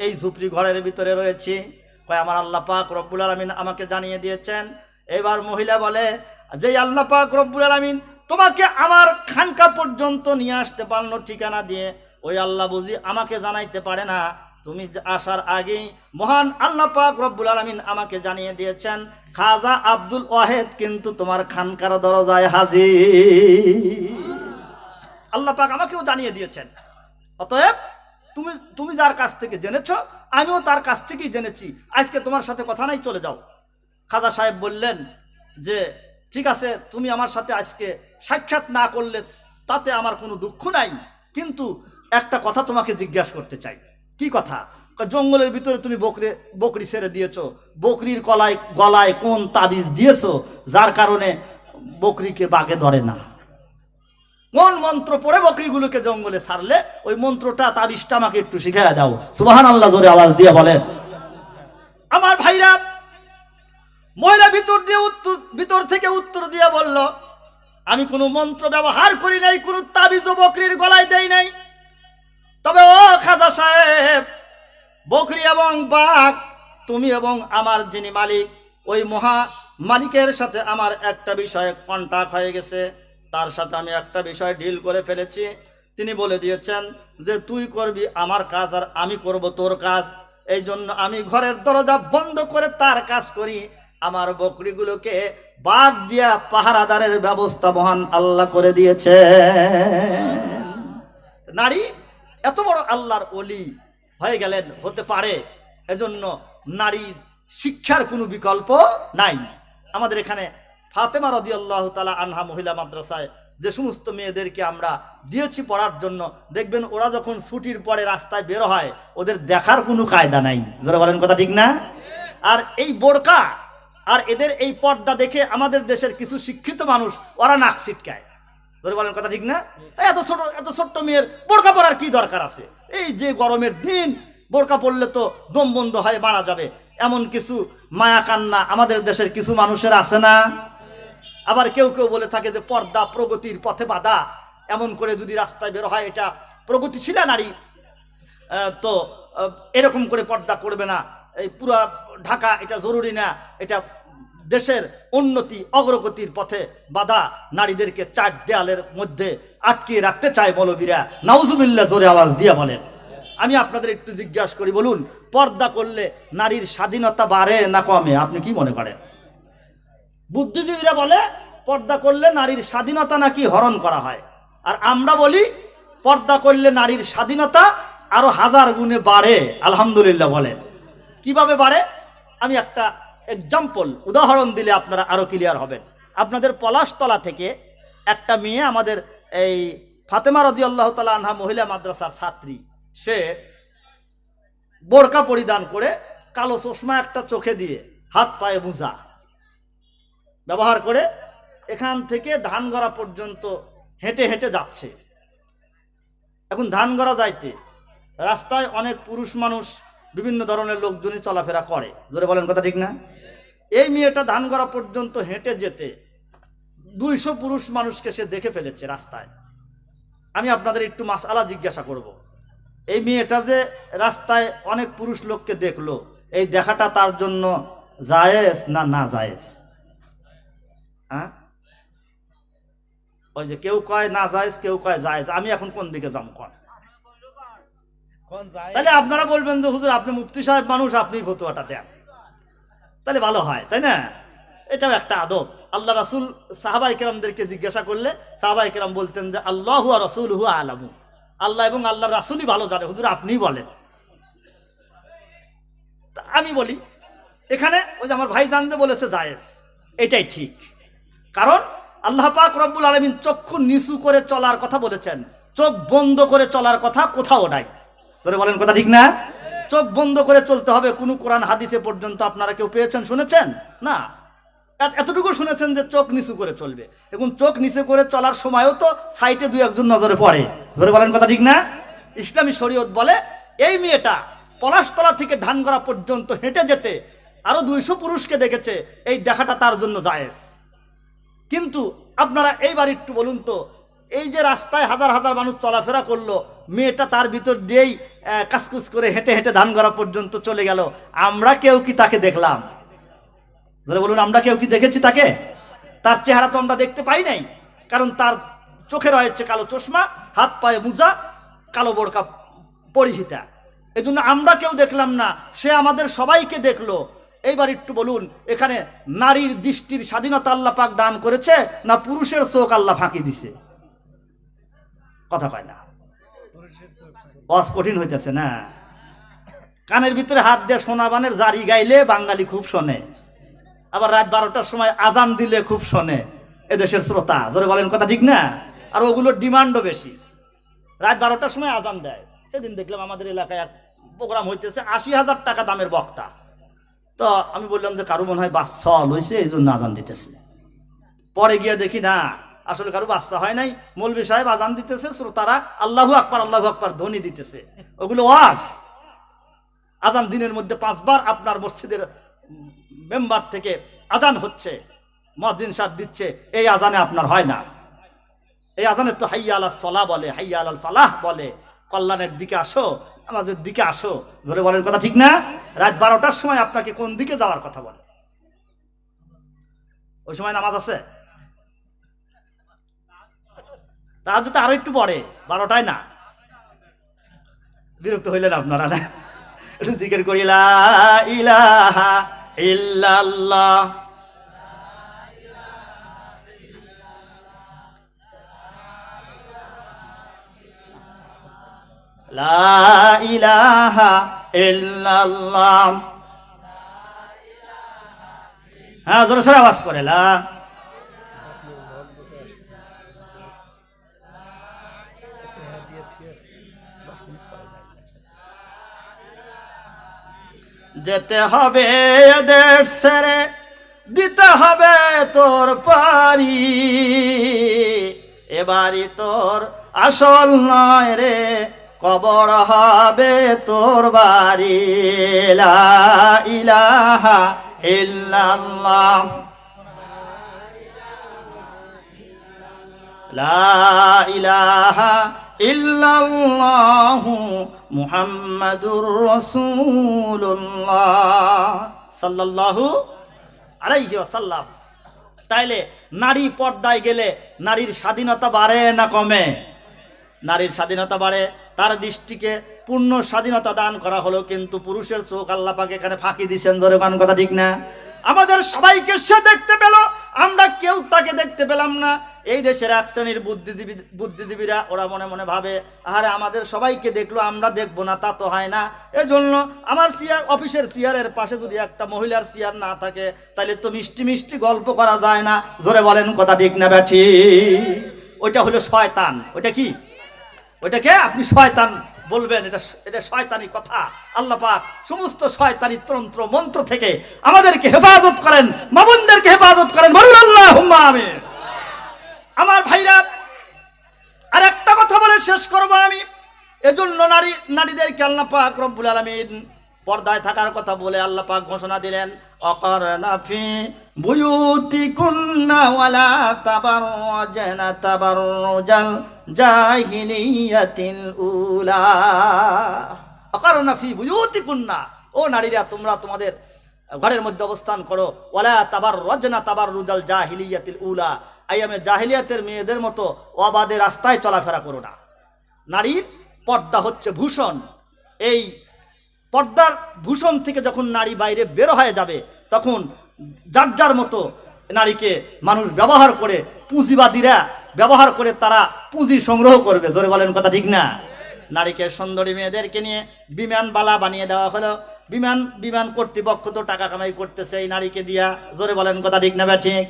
এই ঝুপড়ি ঘরের ভিতরে রয়েছি। কয় আমার আল্লাহ পাক রব্বুল আলামিন আমাকে জানিয়ে দিয়েছেন। এবার মহিলা বলে যে আল্লাহ পাক রব্বুল আলামিন তোমাকে আমার খানকা পর্যন্ত নিয়ে আসতে পারলো ঠিকানা দিয়ে, ওই আল্লাহ বুঝি আমাকে জানাইতে পারে না? তুমি আসার আগেই মহান আল্লাহ পাক রব্বুল আলামিন আমাকে জানিয়ে দিয়েছেন খাজা আব্দুল ওয়াহেদ কিন্তু তোমার খানকার দরজায় হাজির। আল্লাহ পাক আমাকেও জানিয়ে দিয়েছেন। অতএব তুমি যার কাছ থেকে জেনেছো আমিও তার কাছ থেকেই জেনেছি, আজকে তোমার সাথে কথা নাই, চলে যাও। খাজা সাহেব বললেন যে ঠিক আছে, তুমি আমার সাথে আজকে সাক্ষাৎ না করলে তাতে আমার কোনো দুঃখ নাই, কিন্তু একটা কথা তোমাকে জিজ্ঞাসা করতে চাই। কি কথা? জঙ্গলের ভিতরে তুমি বকরি ছেড়ে দিয়েছো, বকরির গলায় কোন তাবিজ দিয়েছো যার কারণে বকরিকে বাগে ধরে না? কোন মন্ত্র পড়ে বকরিগুলোকে জঙ্গলে ছাড়লে ওই মন্ত্রটা তাবিজটা আমাকে একটু শিখিয়ে দাও। সুবহানাল্লাহ জোরে আওয়াজ দিয়ে বলেন। আমার ভাইরা, মহিলা ভিতর থেকে উত্তর দিয়ে বলল আমি কোনো মন্ত্র ব্যবহার করি নাই, কোনো তাবিজ বকরির গলায় দেই নাই। তবে ও খাজা সাহেব, বকরি এবং বাঘ তুমি এবং আমার যিনি মালিক ওই মহা মালিকের সাথে আমার একটা বিষয়ে কন্টাক্ট হয়ে গেছে, তার সাথে আমি একটা বিষয় ডিল করে ফেলেছি। তিনি বলে দিয়েছেন যে তুই করবি আমার কাজ আর আমি করব তোর কাজ। এই জন্য আমি ঘরের দরজা বন্ধ করে তার কাজ করি। আমার বকরিগুলোকে বাঘ দিয়া পাহারাদারের ব্যবস্থা মহান আল্লাহ করে দিয়েছে। নারী এত বড় আল্লাহর ওলি হয়ে গেলেন, হতে পারে, এজন্য নারীর শিক্ষার কোনো বিকল্প নাই। আমাদের এখানে ফাতেমা রাদিয়াল্লাহু তাআলা আনহা মহিলা মাদ্রাসায় যে সমস্ত মেয়েদেরকে আমরা দিয়েছি পড়ার জন্য, দেখবেন ওরা যখন ছুটির পরে রাস্তায় বের হয় ওদের দেখার কোনো কায়দা নাই। যারা বলেন কথা ঠিক না? আর এই বোরকা আর এদের এই পর্দা দেখে আমাদের দেশের কিছু শিক্ষিত মানুষ ওরা নাক ছিটকায়। যারা বলেন কথা ঠিক না? এত ছোট্ট মেয়ের বোরকা পরার কি দরকার আছে? এই যে গরমের দিন বোরকা পরলে তো দম বন্ধ হয়ে মারা যাবে, এমন কিছু মায়া কান্না আমাদের দেশের কিছু মানুষের আছে না? আবার কেউ বলে থাকে যে পর্দা প্রগতির পথে বাধা, এমন করে যদি রাস্তায় বের হয় এটা প্রগতিশীল নারী, তো এরকম করে পর্দা করবে না, এই পুরা ঢাকা এটা জরুরি না, এটা দেশের উন্নতি অগ্রগতির পথে বাধা, নারীদেরকে চার দেয়ালের মধ্যে আটকিয়ে রাখতে চায় মৌলবীরা। নাউজুবিল্লাহ জোরে আওয়াজ দিয়ে বলেন। আমি আপনাদের একটু জিজ্ঞাসা করি, বলুন পর্দা করলে নারীর স্বাধীনতা বাড়ে না কমে? আপনি কি মনে করেন? বুদ্ধিজীবীরা বলে পর্দা করলে নারীর স্বাধীনতা নাকি হরণ করা হয়, আর আমরা বলি পর্দা করলে নারীর স্বাধীনতা আরো 1000 গুণে বাড়ে। আলহামদুলিল্লাহ বলেন। কিভাবে বাড়ে? আমি একটা এক্সাম্পল উদাহরণ দিলে আপনারা আরো ক্লিয়ার হবেন। আপনাদের পলাশতলা থেকে একটা মেয়ে, আমাদের এই ফাতেমা রাদিয়াল্লাহু তাআলা আনহা মহিলা মাদ্রাসার ছাত্রী, সে বোরকা পরিধান করে কালো চশমা একটা চোখে দিয়ে হাত পায়ে মোজা ব্যবহার করে এখান থেকে ধানগড়া পর্যন্ত হেঁটে হেঁটে যাচ্ছে। এখন ধানগড়া যাইতে রাস্তায় অনেক পুরুষ মানুষ, বিভিন্ন ধরনের লোকজনই চলাফেরা করে। জোরে বলেন কথা ঠিক না? এই মেয়েটা ধানগড়া পর্যন্ত হেঁটে যেতে 200 পুরুষ মানুষকে সে দেখে ফেলেছে রাস্তায়। আমি আপনাদের একটু মাসআলা জিজ্ঞাসা করব, এই মেয়েটা যে রাস্তায় অনেক পুরুষ লোককে দেখলো, এই দেখাটা তার জন্য জায়েজ না না জায়েজ? হ্যাঁ, ওই যে কেউ কয় না জায়েজ, কেউ কয় জায়েজ। আমি এখন কোন দিকে যাবো? তাহলে আপনারা বলবেন যে হুজুর আপনি মুফতি সাহেব মানুষ, আপনি ফতোয়াটা দেন, তাহলে ভালো হয়, তাই না? এটাও একটা আদব। আল্লাহ রাসূল সাহাবায়ে কেরামদেরকে জিজ্ঞাসা করলে সাহাবায়ে কেরাম বলতেন যে আল্লাহু ওয়া রাসূলুহু আলামু, আল্লাহ এবং আল্লাহর রাসূলই ভালো জানে, হুজুর আপনিই বলেন। আমি বলি এখানে ওই যে আমার ভাইজান যে বলেছে জায়েজ, এটাই ঠিক। কারণ আল্লাহ পাক রব্বুল আলামিন চক্ষু নিচু করে চলার কথা বলেছেন, চোখ বন্ধ করে চলার কথা কোথাও নাই। তোরে বলেন কথা ঠিক না? চোখ বন্ধ করে চলতে হবে, কোন কোরআন হাদিসে পর্যন্ত আপনারা কেউ পেয়েছেন, শুনেছেন? না, এতটুকু শুনেছেন যে চোখ নিচু করে চলবে। এখন চোখ নিচু করে চলার সময়ও তো সাইটে 2-1 নজরে পড়ে। ধরে বলেন কথা ঠিক না? ইসলামী শরীয়ত বলে এই মেয়েটা পলাশতলা থেকে ধানগড়া পর্যন্ত হেঁটে যেতে আরো 200 পুরুষকে দেখেছে, এই দেখাটা তার জন্য জায়েজ। কিন্তু আপনারা এইবার একটু বলুন তো, এই যে রাস্তায় হাজার হাজার মানুষ চলাফেরা করলো, মেয়েটা তার ভিতর দিয়েই কাসকুস করে হেঁটে হেঁটে ধান গড়া পর্যন্ত চলে গেল। আমরা কেউ কি তাকে দেখলাম? ধরে বলুন, আমরা কেউ কি দেখেছি তাকে? তার চেহারা তো আমরা দেখতে পাই নাই, কারণ তার চোখে রয়েছে কালো চশমা, হাত পায়ে মোজা, কালো বোরকা পরিহিতা। এই জন্য আমরা কেউ দেখলাম না, সে আমাদের সবাইকে দেখলো। এইবার একটু বলুন, এখানে নারীর দৃষ্টির স্বাধীনতা আল্লাহ পাক দান করেছে না পুরুষের চোখ আল্লাহ ফাঁকি দিছে? কথা কয় না, বস কঠিন হইতেছে না। কানের ভিতরে হাত দিয়ে সোনাবানের জারি গাইলে বাঙালি খুব শোনে, আবার রাত 12টার সময় আজান দিলে খুব শোনে এদেশের শ্রোতা। জোরে বলেন কথা ঠিক না? আর ওগুলোর ডিমান্ডও বেশি। রাত 12টার সময় আজান দেয়। সেদিন দেখলাম আমাদের এলাকায় এক প্রোগ্রাম হইতেছে, 80,000 টাকা দামের বক্তা। তো আমি বললাম যে কারো মনে হয় বাচ্চা হয়েছে, এই জন্য আজান দিতেছে। পরে গিয়ে দেখি না, আসলে কারো বাচ্চা হয় নাই, মৌলভী সাহেব আজান দিতেছে, শ্রোতারা আল্লাহু আকবার আল্লাহু আকবার ধ্বনি দিতেছে। ওগুলো ওয়াজ। আজান দিনের মধ্যে 5 বার আপনার মসজিদের মেম্বার থেকে আজান হচ্ছে, মুয়াজ্জিন সাহেব দিচ্ছে, এই আজানে আপনার হয় না। এই আজানে তো হাইয়া আলাস সালাহ বলে, হাইয়া আলাল ফালাহ বলে, কল্যাণের দিকে আসো, নামাজের দিকে আসো। ধরে বলেন কথা ঠিক না? রাত 12টার সময় আপনাকে কোন দিকে যাওয়ার কথা বলে? ওই সময় নামাজ আছে? তাহাজ্জুদ আরো একটু পরে, 12টায় না। বিরক্ত হইলেন আপনারা না? একটু জিকির করি, লা ইলাহা ইল্লাল্লাহ, লা ইলাহা ইল্লাল্লাহ। হ্যাঁ, জোরে সোরে আওয়াজ করে, লা। যেতে হবে এদের ছেড়ে, দিতে হবে তোর পারি, এবারই তোর আসল নয় রে, কবর হবে তোর বাড়ি। লা ইলাহা ইল্লাল্লাহ, লা ইলাহা ইল্লাল্লাহু মুহাম্মাদুর রাসূলুল্লাহ সাল্লাল্লাহু আলাইহি ওয়াসাল্লাম। তাইলে নারী পর্দায় গেলে নারীর স্বাধীনতা বাড়ে না কমে? নারীর স্বাধীনতা বাড়ে। তার দৃষ্টিকে পূর্ণ স্বাধীনতা দান করা হলো, কিন্তু পুরুষের চোখ আল্লাহ পাক এখানে ফাঁকি দিচ্ছেন। ধরে কোন কথা ঠিক না? আমাদের সবাইকে সে দেখতে পেল, আমরা কেউ তাকে দেখতে পেলাম না। এই দেশের এক শ্রেণীর বুদ্ধিজীবীরা ওরা মনে মনে ভাবে, আরে আমাদের সবাইকে দেখলো, আমরা দেখবো না, তা তো হয় না। এজন্য আমার চেয়ার, অফিসের চেয়ারের পাশে যদি একটা মহিলার চেয়ার না থাকে, তাহলে তো মিষ্টি মিষ্টি গল্প করা যায় না। জোরে বলেন কথা ঠিক না ব্যাঠি? ওইটা হলো শয়তান। ওইটা কি? ওইটাকে আপনি শয়তান বলবেন, এটা শয়তানি কথা। আল্লাহ পাক সমস্ত শয়তানি তন্ত্র মন্ত্র থেকে আমাদেরকে হেফাজত করেন, মা বোনদেরকে হেফাজত করেন। বলুন আল্লাহুম্মা আমিন। আমার ভাইরা, আর একটা কথা বলে শেষ করব আমি। এজন্য নারীদেরকে আল্লাহ পাক রব্বুল আলামিন পর্দায় থাকার কথা বলে আল্লাহ পাক ঘোষণা দিলেন, অকারনা ফি বুয়ুতিকুন্না ওয়ালা তাবাররাজনা তাবাররুজাল জাহিলিয়াতিল উলা। অকারনা ফি বুয়ুতিকুন্না, ও নারীরা তোমরা তোমাদের ঘরের মধ্যে অবস্থান করো। ওয়ালা তাবাররাজনা তাবাররুজাল জাহিলিয়াতিল উলা, আইয়ামে জাহিলিয়াতের মেয়েদের মতো অবাধে রাস্তায় চলাফেরা করো না। নারীর পর্দা হচ্ছে ভূষণ। এই পর্দার ভূষণ থেকে যখন নারী বাইরে বের হয়ে যাবে, তখন যার যার মতো নারীকে মানুষ ব্যবহার করে, পুঁজিবাদীরা ব্যবহার করে তারা পুঁজি সংগ্রহ করবে। জোরে বলেন কথা ঠিক না? নারীকে সুন্দরী মেয়েদেরকে নিয়ে বিমানবালা বানিয়ে দেওয়া হলো। বিমান কর্তৃপক্ষ তো টাকা কামাই করতেছে এই নারীকে দিয়া। জোরে বলেন কথা ঠিক না? ঠিক।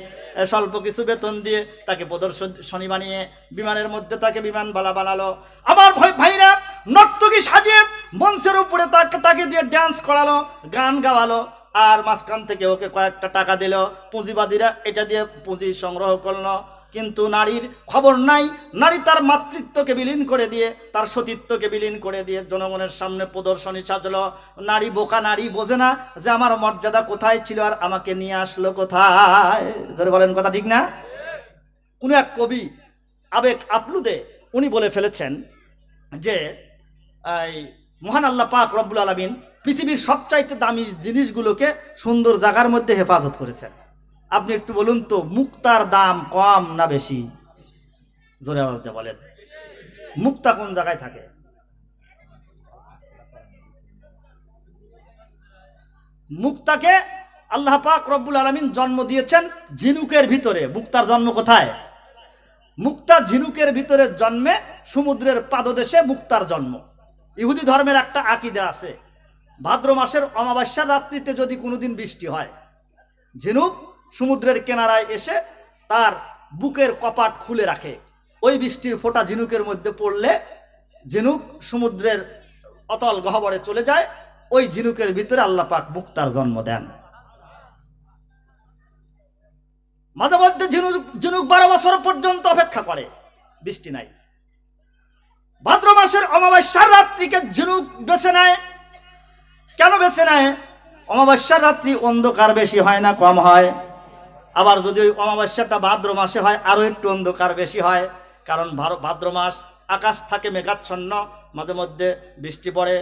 স্বল্প কিছু বেতন দিয়ে তাকে প্রদর্শনী বানিয়ে বিমানের মধ্যে তাকে বিমানবালা বানালো। আমার ভাইরা নর্তকী সাজিয়ে মঞ্চের উপরে তাকে দিয়ে ড্যান্স করালো, গান গাওয়ালো, আর মাঝখান থেকে ওকে কয়েকটা টাকা দিল। পুঁজিবাদীরা এটা দিয়ে পুঁজি সংগ্রহ করলো। কিন্তু নারীর খবর নাই। নারী তার মাতৃত্বকে বিলীন করে দিয়ে, তার সতীত্বকে বিলীন করে দিয়ে জনগণের সামনে প্রদর্শনী সাজলো। নারী বোকা, নারী বোঝে না যে আমার মর্যাদা কোথায় ছিল আর আমাকে নিয়ে আসলো কোথায়। ধরে বলেন কথা ঠিক না? কোন এক কবি আবেগ আপ্লুদে উনি বলে ফেলেছেন যে এই মহান আল্লাহ পাক রব্বুল আলামিন পৃথিবীর সবচাইতে দামি জিনিসগুলোকে সুন্দর জায়গার মধ্যে হেফাজত করেছেন। আপনি একটু বলুন তো, মুক্তার দাম কম না বেশি? জোরে আওয়াজ দিয়ে বলেন, মুক্তা কোন জায়গায় থাকে? মুক্তাকে আল্লাহ পাক রব্বুল আলামিন জন্ম দিয়েছেন ঝিনুকের ভিতরে। মুক্তার জন্ম কোথায়? মুক্তা ঝিনুকের ভিতরে জন্মে, সমুদ্রের পাদদেশে মুক্তার জন্ম। ইহুদি ধর্মের একটা আকীদা আছে, ভাদ্র মাসের অমাবস্যার রাত্রিতে যদি কোনোদিন বৃষ্টি হয়, ঝিনুক সমুদ্রের কিনারায় এসে তার বুকের কপাট খুলে রাখে। ওই বৃষ্টির ফোঁটা ঝিনুকের মধ্যে পড়লে ঝিনুক সমুদ্রের অতল গহ্বরে চলে যায়। ওই ঝিনুকের ভিতরে আল্লাহ পাক মুক্তার জন্ম দেন। মাঝে মধ্যে ঝিনুক 12 বছর পর্যন্ত অপেক্ষা করে, বৃষ্টি নাই। ভাদ্র মাসের অমাবস্যার রাত্রিকে ঝিনুক বেছে নেয়। কেন বেছে নেয়? অমাবস্যার রাত্রি অন্ধকার বেশি হয় না কম হয়? আবার যদি ওই অমাবস্যাটা ভাদ্র মাসে হয় আরও একটু অন্ধকার বেশি হয়, কারণ ভাদ্র মাস আকাশ থাকে মেঘাচ্ছন্ন, মাঝে মধ্যে বৃষ্টি পড়ে,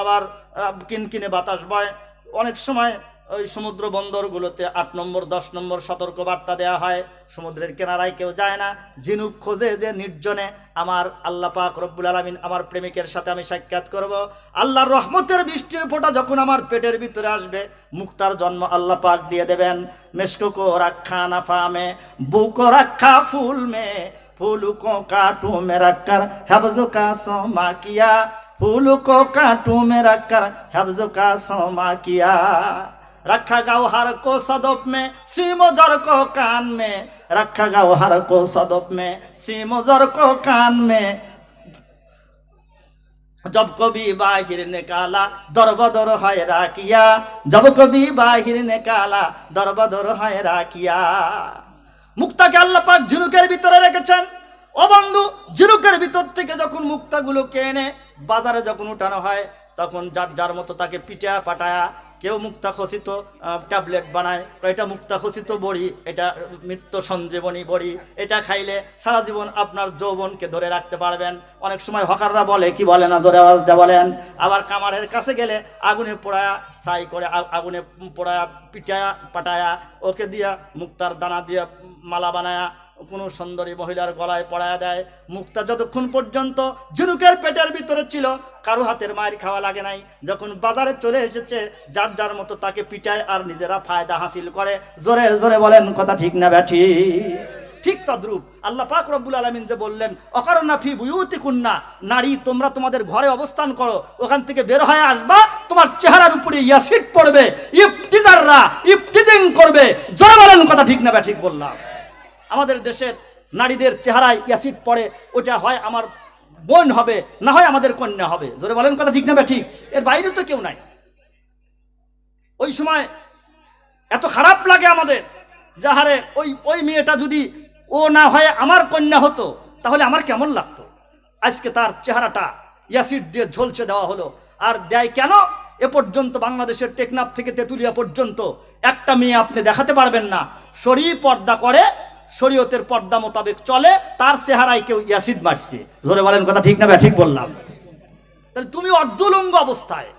আবার কিনকিনে বাতাস বয়। অনেক সময় ওই সমুদ্র বন্দরগুলোতে 8 নম্বর 10 নম্বর সতর্ক বার্তা দেওয়া হয়, সমুদ্রের কিনারায় কেউ যায় না। ঝিনুক খোঁজে যে নির্জনে আমার আল্লাহ পাক রব্বুল আলামিন আমার প্রেমিকের সাথে আমি সাক্ষাৎ করব। আল্লাহর রহমতের বৃষ্টির ফোঁটা যখন আমার পেটের ভিতরে আসবে, মুক্তার জন্ম আল্লাহ পাক দিয়ে দেবেন। মেশকো কো রাখা নাফা মে বুকো রাখা ফুল মে फूल को काटू में रखकर हफ्ज़ का सोमा किया, फूल को काटू में रखकर हफ्ज़ का सोमा किया। रखा गौहर को सदफ में सीमो जर को कान में, रखा गौहर को सदफ में सीमो जर को कान में। जब कभी बाहिर निकाला दर बदर हैरा किया, जब कभी बाहिर निकाला दर बदर हैरा किया। মুক্তাকে আল্লাহ পাক ঝিনুকের ভিতরে রেখেছেন। ও বন্ধু, ঝিনুকের ভিতর থেকে যখন মুক্তাগুলোকে এনে বাজারে যখন উঠানো হয়, তখন যার যার মতো তাকে পিটা পাটায়া, কেউ মুক্তা খচিত ট্যাবলেট বানায়, এটা মুক্তা খচিত বড়ি, এটা মৃত্যু সঞ্জীবনী বড়ি, এটা খাইলে সারা জীবন আপনার যৌবনকে ধরে রাখতে পারবেন। অনেক সময় হকাররা বলে, কি বলে না, জোরে আওয়াজ দিয়ে বলেন। আবার কামারের কাছে গেলে আগুনে পোড়ায়া ছাই করে, আগুনে পোড়ায়া পিটায়া পাটায়া ওকে দিয়া মুক্তার দানা দিয়া মালা বানায়া কোনো সুন্দরী মহিলার গলায় পড়ায়া দেয়। মুক্তা যতক্ষণ পর্যন্ত ঝিনুকের পেটের ভিতরে ছিল, কারো হাতের মায়ের খাওয়া লাগে নাই। যখন বাজারে চলে এসেছে, যার যার মতো তাকে পিটায় আর নিজেরা ফায়দা হাসিল করে। জোরে জোরে বলেন, কথা ঠিক না ব্যাঠি? ঠিক তদ্রূপ আল্লাহ পাক রব্বুল আলামিন যে বললেন, অকারণা ফি বুয়ুতিকুন্না, নারী তোমরা তোমাদের ঘরে অবস্থান করো, ওখান থেকে বের হয়ে আসবা, তোমার চেহারার উপরে ইয়াসিড পড়বে, ইফতিজাররা ইফতিজিং করবে। জোরে বলেন, কথা ঠিক না ব্যাঠি? বললাম আমাদের দেশের নারীদের চেহারায় অ্যাসিড পড়ে, ওটা হয় আমার বোন হবে, না হয় আমাদের কন্যা হবে। জোরে বলেন, কথা ঠিক না ঠিক? এর বাইরে তো কেউ নাই। ওই সময় এত খারাপ লাগে আমাদের, যাহারে ওই মেয়েটা যদি ও না হয় আমার কন্যা হতো, তাহলে আমার কেমন লাগতো। আজকে তার চেহারাটা অ্যাসিড দিয়ে ঝলসে দেওয়া হলো। আর দেয় কেন? এ পর্যন্ত বাংলাদেশের টেকনাফ থেকে তেঁতুলিয়া পর্যন্ত একটা মেয়ে আপনি দেখাতে পারবেন না শরীর পর্দা করে, শরীয়তের পর্দা মোতাবেক চলে, তার চেহারায় কেউ অ্যাসিড মারছে। জোরে বলেন, কথা ঠিক না ঠিক বললাম? তাহলে তুমি অর্ধলঙ্গ অবস্থায়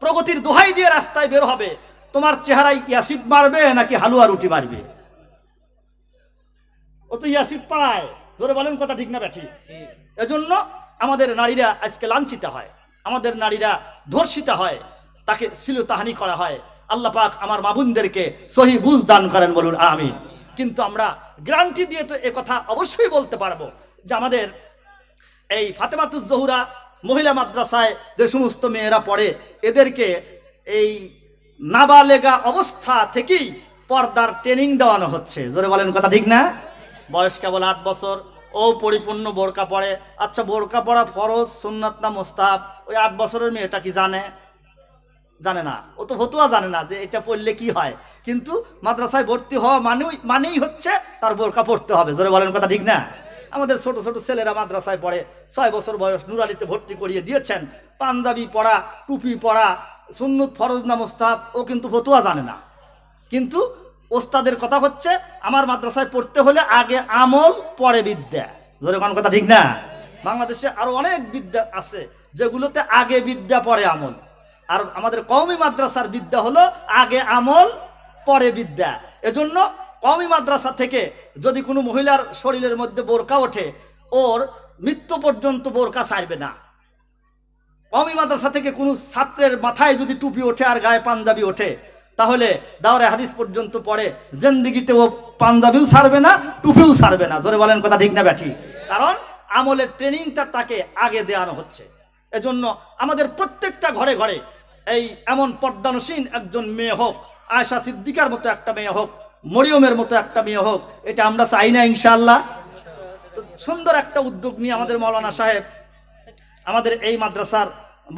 প্রগতির দোহাই দিয়ে রাস্তায় বের হবে, তোমার চেহারায় অ্যাসিড মারবে নাকি হালুয়া রুটি মারবে? ও তো অ্যাসিড পায়। জোরে বলেন, কথা ঠিক না ঠিক? এজন্য আমাদের নারীরা আজকে লাঞ্ছিত হয়, আমাদের নারীরা ধর্ষিত হয়, তাকে শ্লীলতাহানি করা হয়। আল্লাহ পাক আমার মা বোনদেরকে সহি বুঝ দান করেন, বলুন আমিন। কিন্তু আমরা গ্যারান্টি দিয়ে তো কথা অবশ্যই বলতে পারবো যে আমাদের এই ফাতেমাতুজ জোহরা মহিলা মাদ্রাসায় যে সমস্ত মেয়েরা পড়ে, এদেরকে এই নাবালেগা অবস্থা থেকেই পর্দার ট্রেনিং দেওয়ানো হচ্ছে। জোরে বলেন, কথা ঠিক না? বয়স কেবল 8 বছর, ও পরিপূর্ণ বোরকা পড়ে। আচ্ছা, বোরকা পড়া ফরজ সুন্নাত না মুস্তাহাব? ওই 8 বছরের মেয়েটা কি জানে? জানে না। ও তো ফতুয়া জানে না যে এটা পড়লে কি হয়। কিন্তু মাদ্রাসায় ভর্তি হওয়া মানেই হচ্ছে তার বোরকা পড়তে হবে। জোরে বলেন, কথা ঠিক না? আমাদের ছোট ছোট ছেলেরা মাদ্রাসায় পড়ে, 6 বছর বয়স নুরালিতে ভর্তি করিয়ে দিয়েছেন। পাঞ্জাবি পড়া, টুপি পড়া, সুন্নত ফরজ না মুস্তাহাব, ও কিন্তু ফতুয়া জানে না। কিন্তু ওস্তাদের কথা হচ্ছে, আমার মাদ্রাসায় পড়তে হলে আগে আমল পরে বিদ্যা। জোরে কোন কথা ঠিক না? বাংলাদেশে আরো অনেক বিদ্যা আছে যেগুলোতে আগে বিদ্যা পরে আমল, আর আমাদের কওমি মাদ্রাসার বিদ্যা হলো আগে আমল পরে বিদ্যা। এজন্য কওমি মাদ্রাসা থেকে যদি কোনো মহিলার শরীরের মধ্যে বোরকা ওঠে, ওর মৃত্যু পর্যন্ত বোরকা ছাড়বে না। কওমি মাদ্রাসা থেকে কোনো ছাত্রের মাথায় যদি টুপি ওঠে আর গায়ে পাঞ্জাবি ওঠে, তাহলে দাওরে হাদিস পর্যন্ত পড়ে জিন্দেগিতে ও পাঞ্জাবিও ছাড়বে না, টুপিও ছাড়বে না। জোরে বলেন কথা ঠিক না ব্যাঠি? কারণ আমলের ট্রেনিংটা তাকে আগে দেওয়ানো হচ্ছে। এজন্য আমাদের প্রত্যেকটা ঘরে ঘরে এই এমন পর্দানসীন একজন মেয়ে হোক, আয়েশা সিদ্দিকার মতো একটা মেয়ে হোক, মরিয়মের মতো একটা মেয়ে হোক, এটা আমরা চাই না ইনশাআল্লাহ। তো সুন্দর একটা উদ্যোগ নিয়ে আমাদের মৌলানা সাহেব, আমাদের এই মাদ্রাসার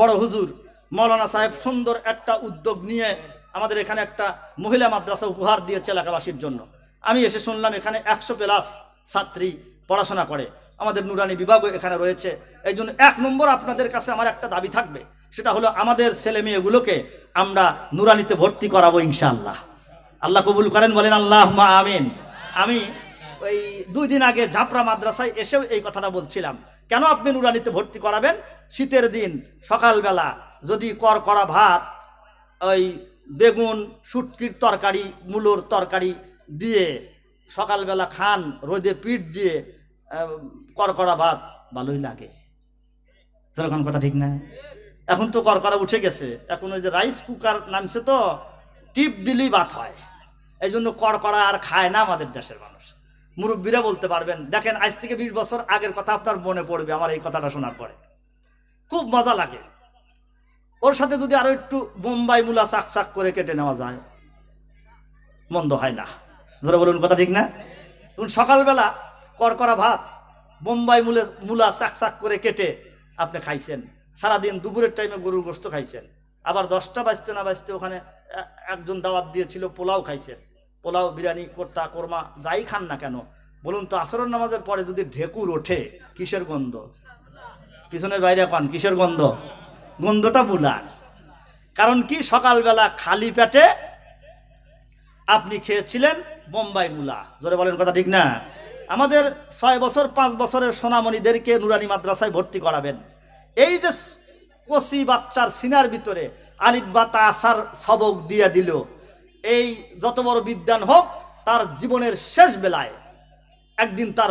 বড় হুজুর মৌলানা সাহেব সুন্দর একটা উদ্যোগ নিয়ে আমাদের এখানে একটা মহিলা মাদ্রাসা উপহার দিয়েছে এলাকাবাসীর জন্য। আমি এসে শুনলাম এখানে 100+ ছাত্রী পড়াশোনা করে, আমাদের নুরানি বিভাগও এখানে রয়েছে। এই জন্য 1 নম্বর আপনাদের কাছে আমার একটা দাবি থাকবে, সেটা হলো আমাদের ছেলে মেয়েগুলোকে আমরা নুরানিতে ভর্তি করাবো ইনশাআল্লাহ। আল্লাহ কবুল করেন, বলেন আল্লাহুম্মা আমিন। আমি ওই 2 দিন আগে ঝাপড়া মাদ্রাসায় এসেও এই কথাটা বলছিলাম, কেন আপনি নুরানিতে ভর্তি করাবেন? শীতের দিন সকালবেলা যদি করা ভাত, ওই বেগুন শুটকির তরকারি, মূলোর তরকারি দিয়ে সকালবেলা খান, রোদে পিঠ দিয়ে করা ভাত ভালোই লাগে। যেরকম কথা ঠিক না? এখন তো করা উঠে গেছে, এখন ওই যে রাইস কুকার নামছে, তো টিপ দিলেই ভাত হয়। এই জন্য করা আর খায় না আমাদের দেশের মানুষ। মুরব্বীরা বলতে পারবেন, দেখেন আজ থেকে 20 বছর আগের কথা আপনার মনে পড়বে আমার এই কথাটা শোনার পরে, খুব মজা লাগে। ওর সাথে যদি আরো একটু বোম্বাই মূলা চাক করে কেটে নেওয়া যায়, মন্দ হয় না। ধরে বলুন কথা ঠিক না? সকালবেলা করা ভাত বোম্বাই মূলা চাক করে কেটে আপনি খাইছেন, সারাদিন দুপুরের টাইমে গরুর গোশত খাইছেন, আবার 10টা বাজতে না বাজতে ওখানে একজন দাওয়াত দিয়েছিল, পোলাও খাইছেন। পোলাও, বিরিয়ানি, কোর্তা, কোরমা যাই খান না কেন, বলুন তো আসরের নামাজের পরে যদি ঢেকুর ওঠে, কিসের গন্ধ? পিছনের বাইরে পান কিসের গন্ধ? গন্ধটা বুলার। কারণ কি, সকালবেলা খালি পেটে আপনি খেয়েছিলেন বোম্বাই মূলা। জোরে বলেন কথা ঠিক না? আমাদের 6 বছর 5 বছরের সোনামণিদেরকে নুরানি মাদ্রাসায় ভর্তি করাবেন। এই যে কচি বাচ্চার সিনার ভিতরে আলিফ বা তা আসার সবক দিয়ে দিল, এই যত বড় বিদ্বান হোক, তার জীবনের শেষ বেলায় একদিন তার